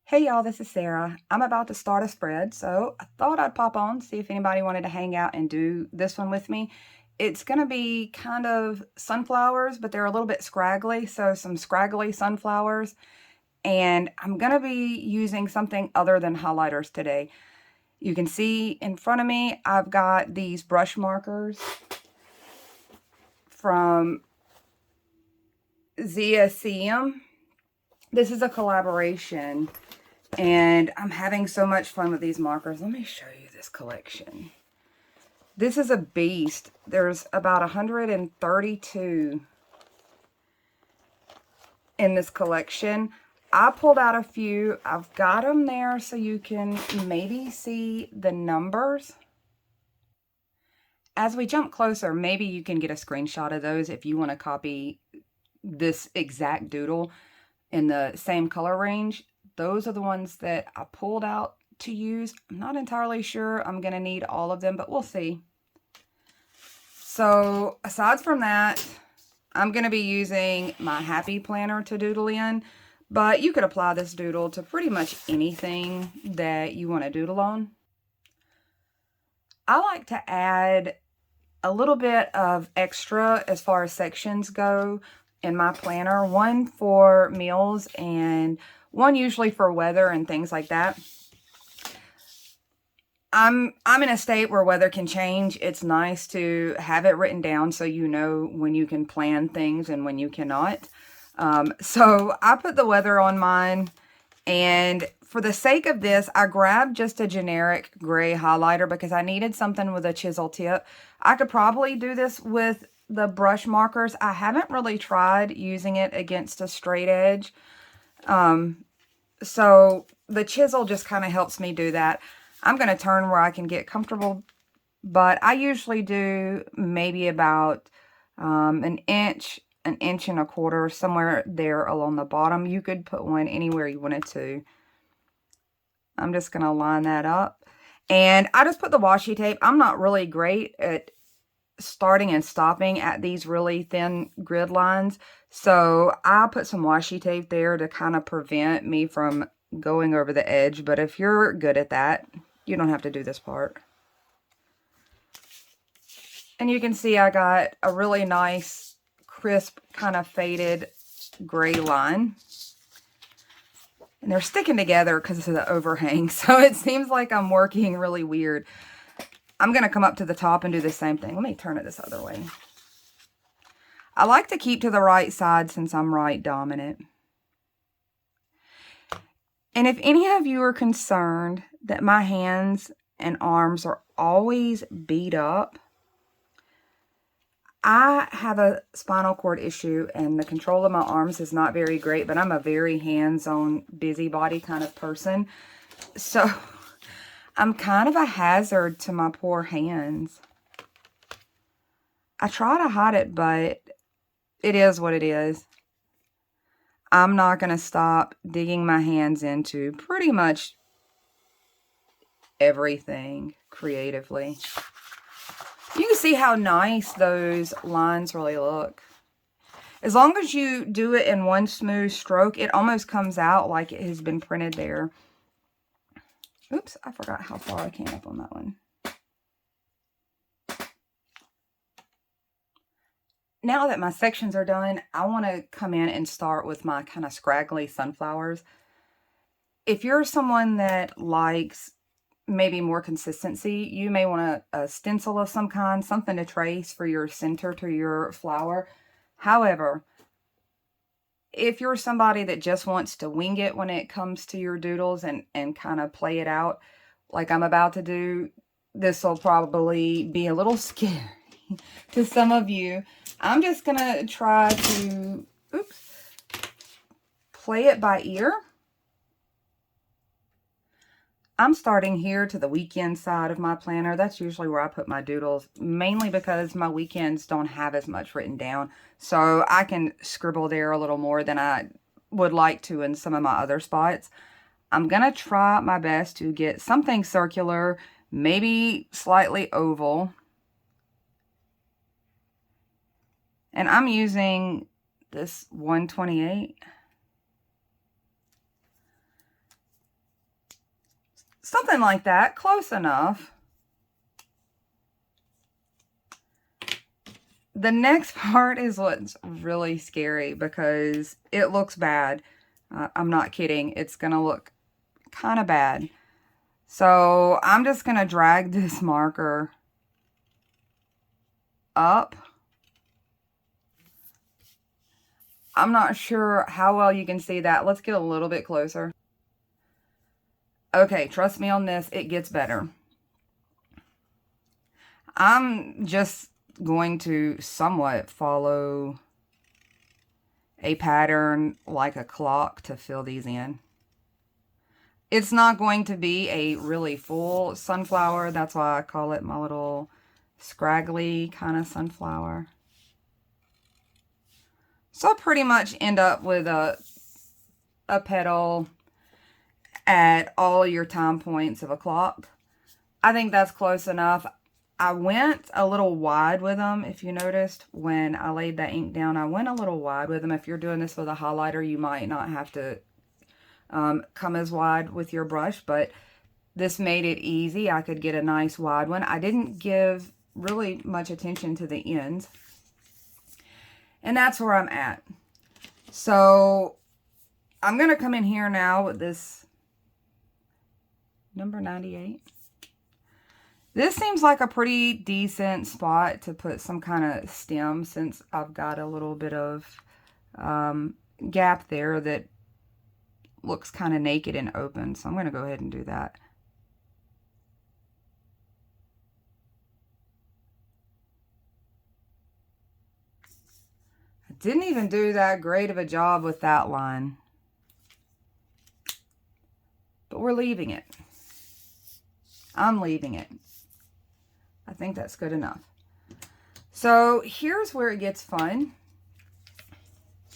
Hey y'all, this is Sarah. I'm about to start a spread, so I thought I'd pop on, see if anybody wanted to hang out and do this one with me. It's going to be kind of sunflowers, but they're a little bit scraggly, so some scraggly sunflowers. And I'm going to be using something other than highlighters today. You can see in front of me, I've got these brush markers from ZSCM. This is a collaboration. And I'm having so much fun with these markers. Let me show you this collection. This is a beast. There's about 132 in this collection. I pulled out a few. I've got them there so you can maybe see the numbers. As we jump closer, maybe you can get a screenshot of those if you want to copy this exact doodle in the same color range. Those are the ones that I pulled out to use. I'm not entirely sure I'm going to need all of them, but we'll see. So aside from that, I'm going to be using my Happy Planner to doodle in, but you could apply this doodle to pretty much anything that you want to doodle on. I like to add a little bit of extra as far as sections go in my planner, one for meals and one usually for weather and things like that. I'm in a state where weather can change. It's nice to have it written down so you know when you can plan things and when you cannot. So I put the weather on mine, and for the sake of this, I grabbed just a generic gray highlighter because I needed something with a chisel tip. I could probably do this with the brush markers. I haven't really tried using it against a straight edge. So the chisel just kind of helps me do that. I'm going to turn where I can get comfortable, but I usually do maybe about an inch and a quarter, somewhere there along the bottom. You could put one anywhere you wanted to. I'm just going to line that up. And I just put the washi tape. I'm not really great at starting and stopping at these really thin grid lines. So I put some washi tape there to kind of prevent me from going over the edge. But if you're good at that, you don't have to do this part. And you can see I got a really nice, crisp, kind of faded gray line. And they're sticking together because of the overhang. So it seems like I'm working really weird. I'm going to come up to the top and do the same thing. Let me turn it this other way. I like to keep to the right side since I'm right dominant. And if any of you are concerned that my hands and arms are always beat up, I have a spinal cord issue and the control of my arms is not very great, but I'm a very hands-on, busybody kind of person. So I'm kind of a hazard to my poor hands. I try to hide it, but it is what it is. I'm not going to stop digging my hands into pretty much everything creatively. You can see how nice those lines really look. As long as you do it in one smooth stroke, it almost comes out like it has been printed there. Oops, I forgot how far I came up on that one. Now that my sections are done, I want to come in and start with my kind of scraggly sunflowers. If you're someone that likes maybe more consistency, you may want a stencil of some kind, something to trace for your center to your flower. However, if you're somebody that just wants to wing it when it comes to your doodles and kind of play it out like I'm about to do, this will probably be a little scary to some of you. I'm just going to try to, play it by ear. I'm starting here to the weekend side of my planner. That's usually where I put my doodles, mainly because my weekends don't have as much written down. So I can scribble there a little more than I would like to in some of my other spots. I'm going to try my best to get something circular, maybe slightly oval. And I'm using this 128. Something like that, close enough. The next part is what's really scary because it looks bad. I'm not kidding. It's going to look kind of bad. So I'm just going to drag this marker up. I'm not sure how well you can see that. Let's get a little bit closer. Okay, trust me on this. It gets better. I'm just going to somewhat follow a pattern like a clock to fill these in. It's not going to be a really full sunflower. That's why I call it my little scraggly kind of sunflower. So I'll pretty much end up with a petal at all your time points of a clock. I think that's close enough. I went a little wide with them. If you noticed, when I laid that ink down, I went a little wide with them. If you're doing this with a highlighter, you might not have to come as wide with your brush, but this made it easy. I could get a nice wide one. I didn't give really much attention to the ends, and that's where I'm at. So I'm going to come in here now with this number 98. This seems like a pretty decent spot to put some kind of stem, since I've got a little bit of gap there that looks kind of naked and open. So I'm going to go ahead and do that. I didn't even do that great of a job with that line, but we're leaving it. I'm leaving it. I think that's good enough. So here's where it gets fun.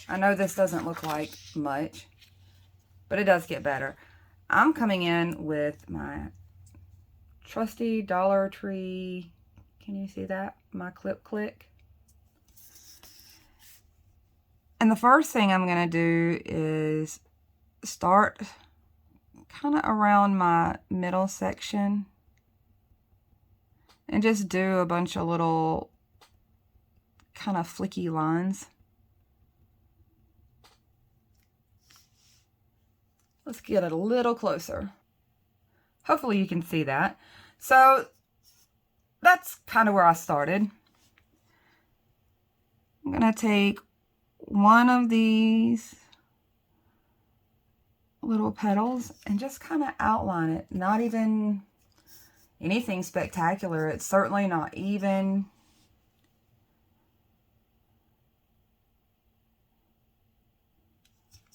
I know this doesn't look like much, but it does get better. I'm coming in with my trusty Dollar Tree. Can you see that? My clip click. And the first thing I'm going to do is start kind of around my middle section and just do a bunch of little kind of flicky lines. Let's get it a little closer. Hopefully you can see that. So that's kind of where I started. I'm going to take one of these little petals and just kind of outline it. Not even anything spectacular. It's certainly not even.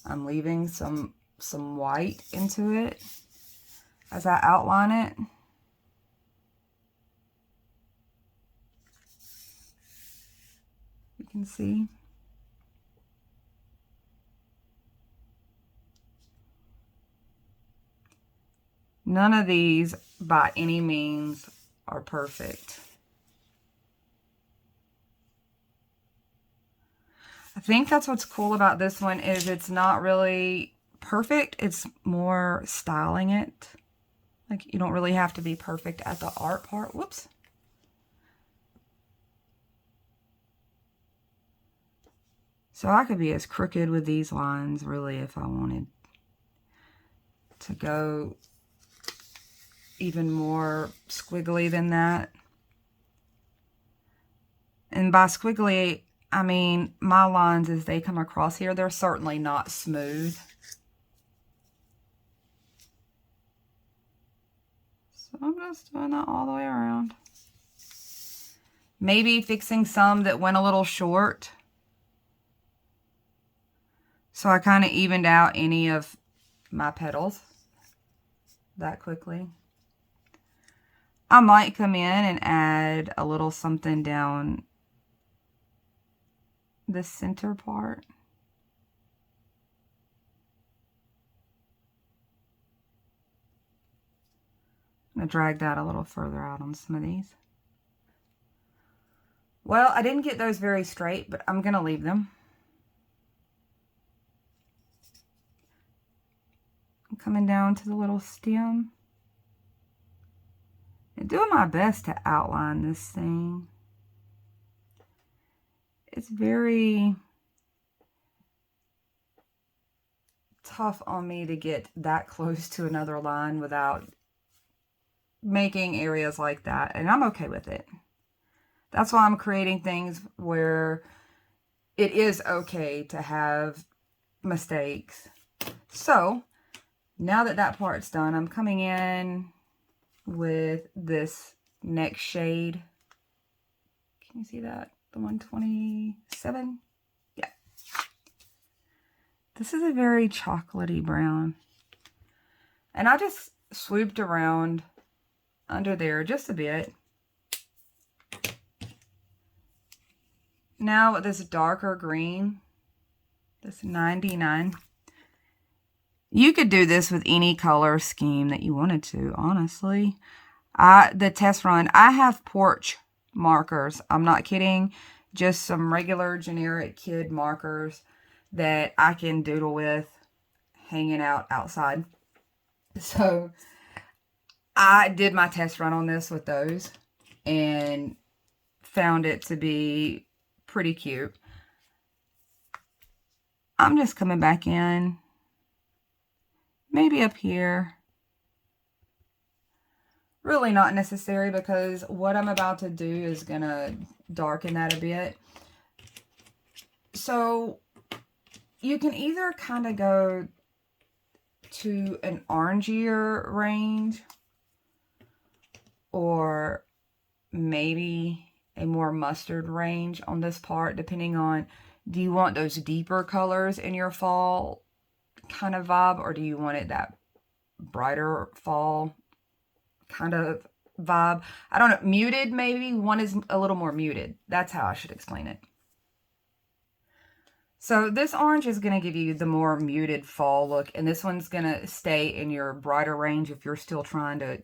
I'm leaving some white into it as I outline it. You can see. None of these by any means are perfect. I think that's what's cool about this one, is it's not really perfect. It's more styling it. Like, you don't really have to be perfect at the art part. Whoops. So I could be as crooked with these lines, really, if I wanted to go even more squiggly than that. And by squiggly, I mean my lines as they come across here, they're certainly not smooth. So I'm just doing that all the way around. Maybe fixing some that went a little short. So I kind of evened out any of my petals that quickly. I might come in and add a little something down the center part. I'm going to drag that a little further out on some of these. Well, I didn't get those very straight, but I'm going to leave them. I'm coming down to the little stem. I'm doing my best to outline this thing. It's very tough on me to get that close to another line without making areas like that, and I'm okay with it. That's why I'm creating things where it is okay to have mistakes. So now that that part's done, I'm coming in with this next shade. Can you see that? The 127? Yeah. This is a very chocolatey brown. And I just swooped around under there just a bit. Now with this darker green, this 99, you could do this with any color scheme that you wanted to, honestly. The test run, I have porch markers. I'm not kidding. Just some regular generic kid markers that I can doodle with hanging out outside. So I did my test run on this with those and found it to be pretty cute. I'm just coming back in, maybe up here. Really not necessary, because what I'm about to do is gonna darken that a bit. So you can either kind of go to an orangier range or maybe a more mustard range on this part, depending on, do you want those deeper colors in your fall kind of vibe, or do you want it that brighter fall kind of vibe? I don't know, muted maybe. One is a little more muted. That's how I should explain it. So this orange is going to give you the more muted fall look, and this one's going to stay in your brighter range if you're still trying to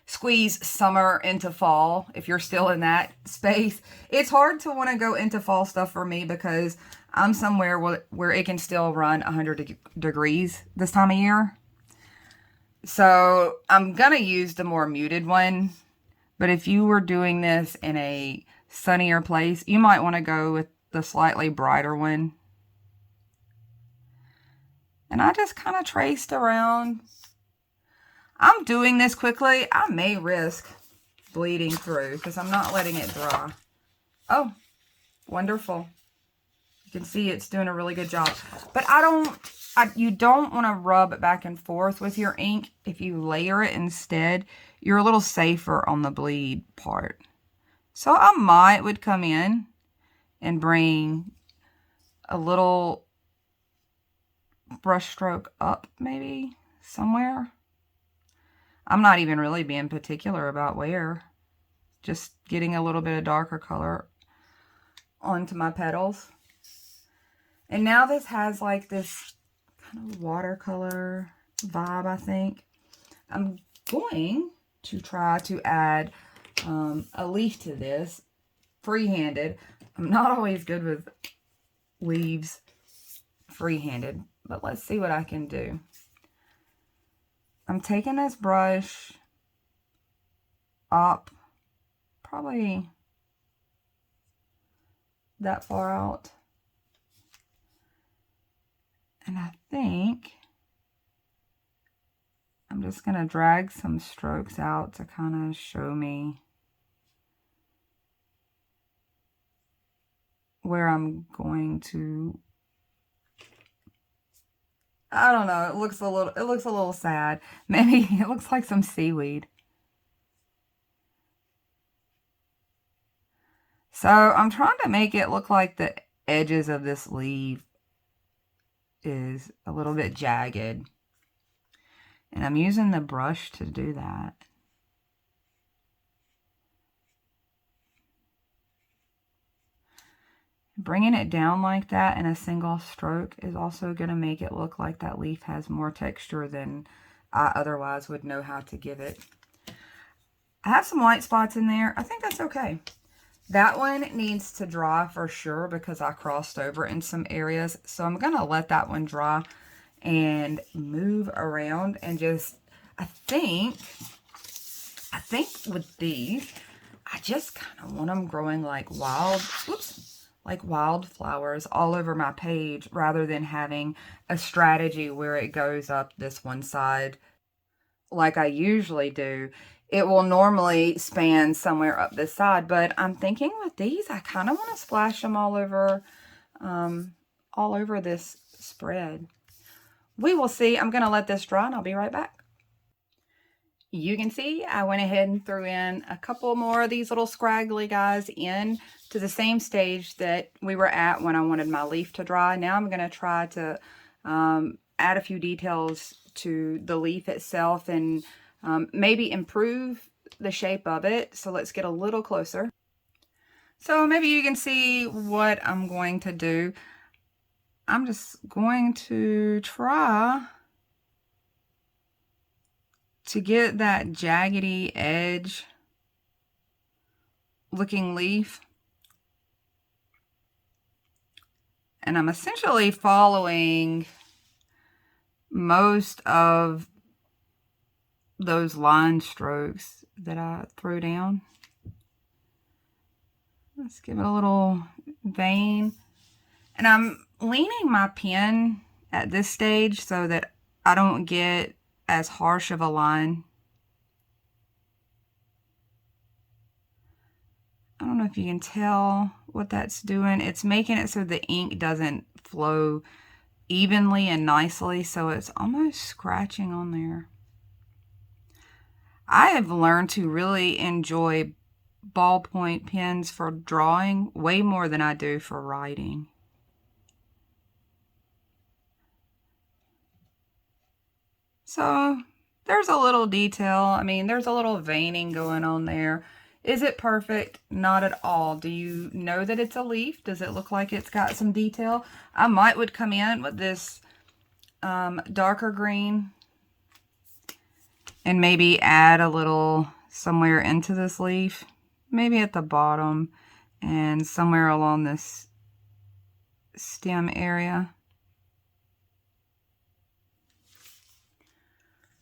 squeeze summer into fall. If you're still in that space, it's hard to want to go into fall stuff for me, because I'm somewhere where it can still run 100 degrees this time of year. So I'm going to use the more muted one. But if you were doing this in a sunnier place, you might want to go with the slightly brighter one. And I just kind of traced around. I'm doing this quickly. I may risk bleeding through because I'm not letting it dry. Oh, wonderful. You can see it's doing a really good job. But you don't want to rub it back and forth with your ink. If you layer it instead, you're a little safer on the bleed part. So I would come in and bring a little brush stroke up maybe somewhere. I'm not even really being particular about where. Just getting a little bit of darker color onto my petals. And now this has like this kind of watercolor vibe, I think. I'm going to try to add a leaf to this, free-handed. I'm not always good with leaves free-handed, but let's see what I can do. I'm taking this brush up, probably that far out. And I think I'm just going to drag some strokes out to kind of show me where I'm going to. I don't know. It looks a little sad. Maybe it looks like some seaweed. So I'm trying to make it look like the edges of this leaf is a little bit jagged. And I'm using the brush to do that. Bringing it down like that in a single stroke is also going to make it look like that leaf has more texture than I otherwise would know how to give it. I have some white spots in there. I think that's okay. That one needs to dry for sure because I crossed over in some areas. So I'm going to let that one dry and move around and just, I think I think with these, I just kind of want them growing like like wildflowers all over my page rather than having a strategy where it goes up this one side like I usually do. It will normally span somewhere up this side, but I'm thinking with these, I kind of want to splash them all over this spread. We will see. I'm going to let this dry and I'll be right back. You can see I went ahead and threw in a couple more of these little scraggly guys in to the same stage that we were at when I wanted my leaf to dry. Now I'm going to try to add a few details to the leaf itself and maybe improve the shape of it. So let's get a little closer. So maybe you can see what I'm going to do. I'm just going to try to get that jaggedy edge looking leaf. And I'm essentially following most of those line strokes that I threw down. Let's give it a little vein. And I'm leaning my pen at this stage so that I don't get as harsh of a line. I don't know if you can tell what that's doing. It's making it so the ink doesn't flow evenly and nicely, so it's almost scratching on there. I have learned to really enjoy ballpoint pens for drawing way more than I do for writing. So there's a little detail. I mean, there's a little veining going on there. Is it perfect? Not at all. Do you know that it's a leaf? Does it look like it's got some detail? I would come in with this darker green and maybe add a little somewhere into this leaf, maybe at the bottom and somewhere along this stem area.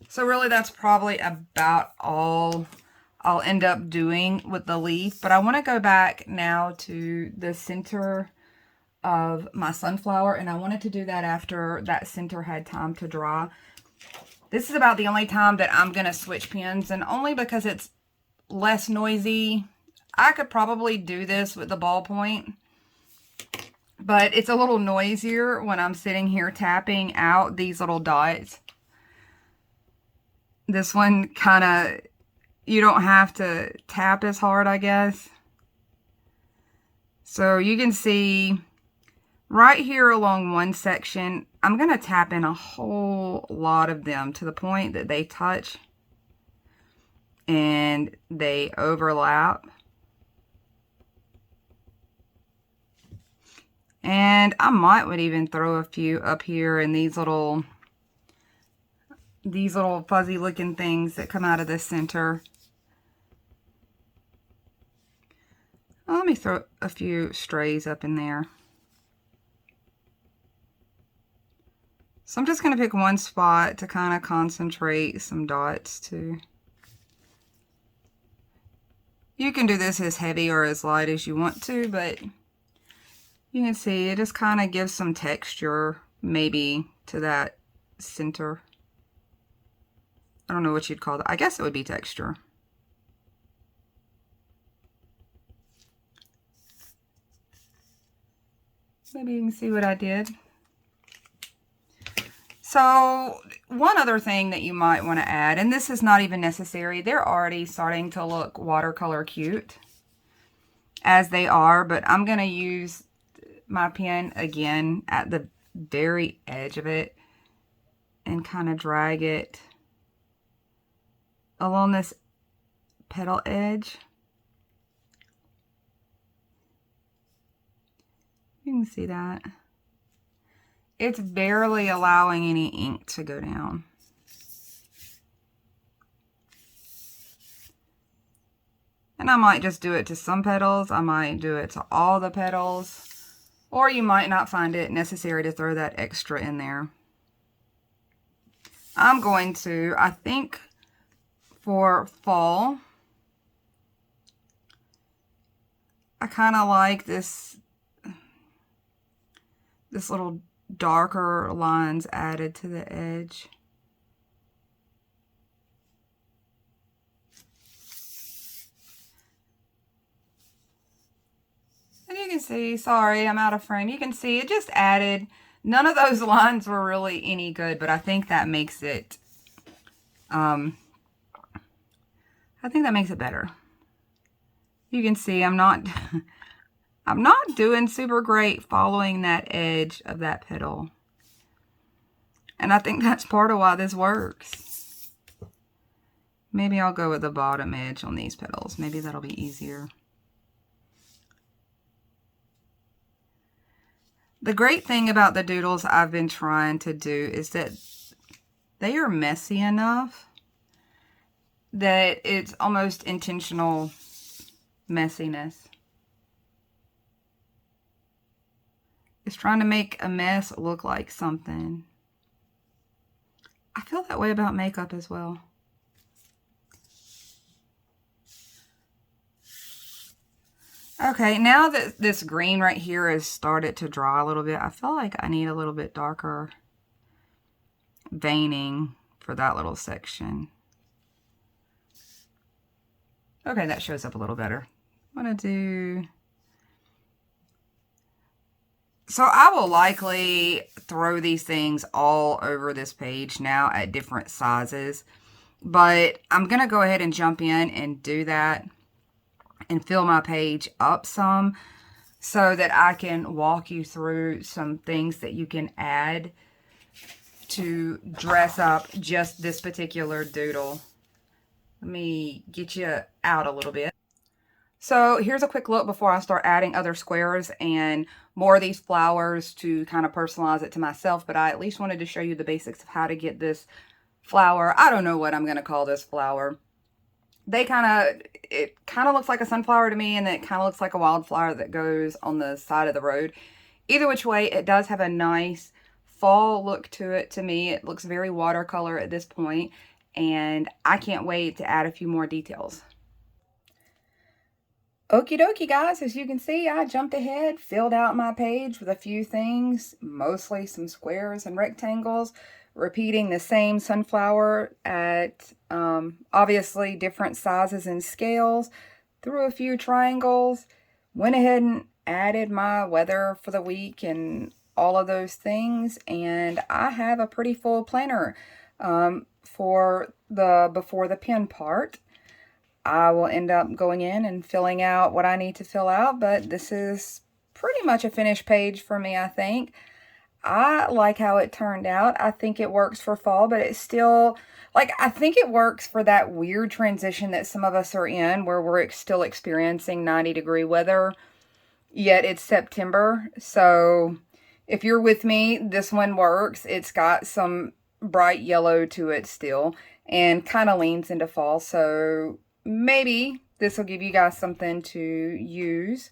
So really that's probably about all I'll end up doing with the leaf, but I want to go back now to the center of my sunflower, and I wanted to do that after that center had time to dry. This is about the only time that I'm going to switch pens, and only because it's less noisy. I could probably do this with the ballpoint, but it's a little noisier when I'm sitting here tapping out these little dots. This one kind of, you don't have to tap as hard, I guess. So you can see right here along one section, I'm going to tap in a whole lot of them to the point that they touch and they overlap. And I would even throw a few up here in these little fuzzy looking things that come out of the center. Let me throw a few strays up in there. So I'm just going to pick one spot to kind of concentrate some dots to. You can do this as heavy or as light as you want to, but you can see it just kind of gives some texture maybe to that center. I don't know what you'd call that. I guess it would be texture. Maybe you can see what I did. So one other thing that you might want to add, and this is not even necessary, they're already starting to look watercolor cute as they are, but I'm going to use my pen again at the very edge of it and kind of drag it along this petal edge. You can see that. It's barely allowing any ink to go down. And I might just do it to some petals. I might do it to all the petals. Or you might not find it necessary to throw that extra in there. I'm going to, I think for fall. I kind of like this little darker lines added to the edge. And you can see, sorry, I'm out of frame. You can see it just added, none of those lines were really any good, but I think that makes it, I think that makes it better. You can see I'm not, I'm not doing super great following that edge of that petal. And I think that's part of why this works. Maybe I'll go with the bottom edge on these petals. Maybe that'll be easier. The great thing about the doodles I've been trying to do is that they are messy enough that it's almost intentional messiness. It's trying to make a mess look like something. I feel that way about makeup as well. Okay, now that this green right here has started to dry a little bit, I feel like I need a little bit darker veining for that little section. Okay, that shows up a little better. I'm gonna do... So I will likely throw these things all over this page now at different sizes, but I'm gonna go ahead and jump in and do that and fill my page up some so that I can walk you through some things that you can add to dress up just this particular doodle. Let me get you out a little bit. So here's a quick look before I start adding other squares and more of these flowers to kind of personalize it to myself, but I at least wanted to show you the basics of how to get this flower. I don't know what I'm going to call this flower. It kind of looks like a sunflower to me, and then it kind of looks like a wildflower that goes on the side of the road. Either which way, it does have a nice fall look to it to me. It looks very watercolor at this point, and I can't wait to add a few more details. Okie dokie, guys, as you can see, I jumped ahead, filled out my page with a few things, mostly some squares and rectangles, repeating the same sunflower at obviously different sizes and scales, threw a few triangles, went ahead and added my weather for the week and all of those things, and I have a pretty full planner for the before the pen part. I will end up going in and filling out what I need to fill out, but this is pretty much a finished page for me, I think. I like how it turned out. I think it works for fall, but it's still, like, I think it works for that weird transition that some of us are in, where we're still experiencing 90-degree weather, yet it's September. So if you're with me, this one works. It's got some bright yellow to it still and kind of leans into fall, so maybe this will give you guys something to use.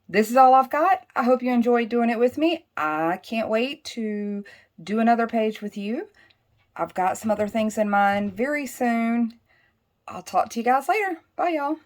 This is all I've got. I hope you enjoyed doing it with me. I can't wait to do another page with you. I've got some other things in mind very soon. I'll talk to you guys later. Bye, y'all.